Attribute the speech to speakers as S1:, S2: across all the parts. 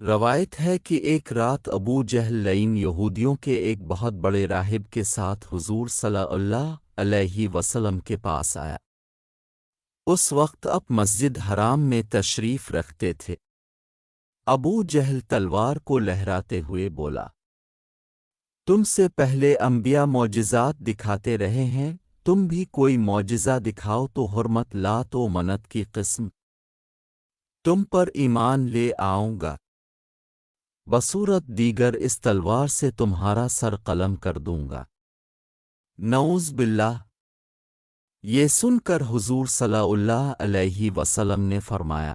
S1: روایت ہے کہ ایک رات ابو جہل لعین یہودیوں کے ایک بہت بڑے راہب کے ساتھ حضور صلی اللہ علیہ وسلم کے پاس آیا۔ اس وقت آپ مسجد حرام میں تشریف رکھتے تھے۔ ابو جہل تلوار کو لہراتے ہوئے بولا، تم سے پہلے انبیاء معجزات دکھاتے رہے ہیں، تم بھی کوئی معجزہ دکھاؤ تو حرمت لات و منت کی قسم تم پر ایمان لے آؤں گا، بصورت دیگر اس تلوار سے تمہارا سر قلم کر دوں گا۔ نعوذ باللہ۔ یہ سن کر حضور صلی اللہ علیہ وسلم نے فرمایا،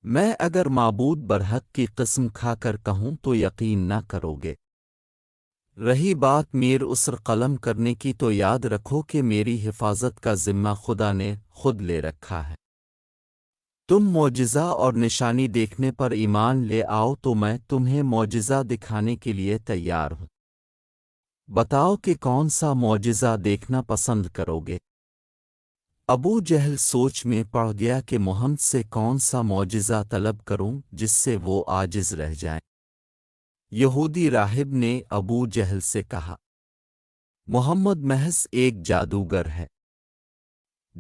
S1: میں اگر معبود برحق کی قسم کھا کر کہوں تو یقین نہ کرو گے۔ رہی بات میر اسر قلم کرنے کی تو یاد رکھو کہ میری حفاظت کا ذمہ خدا نے خود لے رکھا ہے۔ تم معجزہ اور نشانی دیکھنے پر ایمان لے آؤ تو میں تمہیں معجزہ دکھانے کے لیے تیار ہوں۔ بتاؤ کہ کون سا معجزہ دیکھنا پسند کرو گے؟ ابو جہل سوچ میں پڑ گیا کہ محمد سے کون سا معجزہ طلب کروں جس سے وہ عاجز رہ جائیں۔ یہودی راہب نے ابو جہل سے کہا، محمد محض ایک جادوگر ہے۔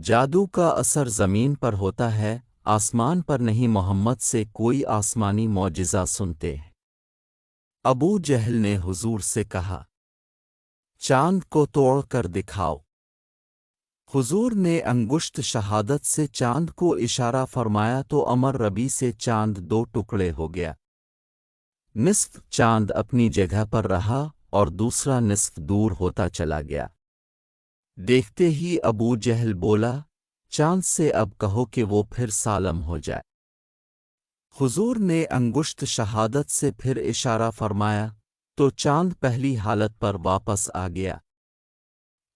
S1: جادو کا اثر زمین پر ہوتا ہے، آسمان پر نہیں۔ محمد سے کوئی آسمانی معجزہ سنتے ہیں۔ ابو جہل نے حضور سے کہا، چاند کو توڑ کر دکھاؤ۔ حضور نے انگشت شہادت سے چاند کو اشارہ فرمایا تو امر ربی سے چاند دو ٹکڑے ہو گیا۔ نصف چاند اپنی جگہ پر رہا اور دوسرا نصف دور ہوتا چلا گیا۔ دیکھتے ہی ابو جہل بولا، چاند سے اب کہو کہ وہ پھر سالم ہو جائے۔ حضور نے انگشت شہادت سے پھر اشارہ فرمایا تو چاند پہلی حالت پر واپس آ گیا۔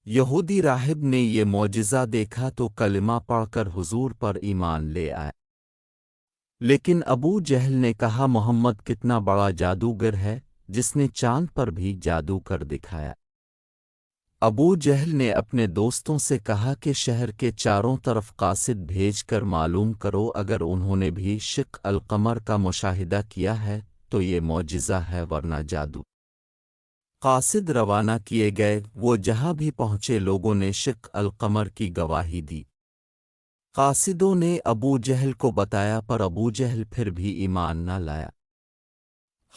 S1: یہودی راہب نے یہ معجزہ دیکھا تو کلمہ پڑھ کر حضور پر ایمان لے آئے۔ لیکن ابو جہل نے کہا، محمد کتنا بڑا جادوگر ہے جس نے چاند پر بھی جادو کر دکھایا۔ ابو جہل نے اپنے دوستوں سے کہا کہ شہر کے چاروں طرف قاصد بھیج کر معلوم کرو، اگر انہوں نے بھی شق القمر کا مشاہدہ کیا ہے تو یہ معجزہ ہے، ورنہ جادو۔ قاصد روانہ کیے گئے، وہ جہاں بھی پہنچے لوگوں نے شق القمر کی گواہی دی۔ قاصدوں نے ابو جہل کو بتایا پر ابو جہل پھر بھی ایمان نہ لایا۔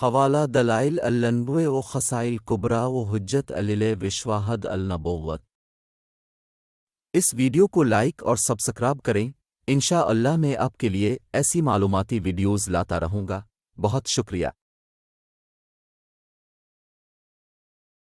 S1: حوالہ دلائل النبوہ و خصائل کبریٰ و حجت علیہ وشواہد النبوت۔ اس ویڈیو کو لائک اور سبسکرائب کریں، انشاءاللہ میں آپ کے لیے ایسی معلوماتی ویڈیوز لاتا رہوں گا۔ بہت شکریہ۔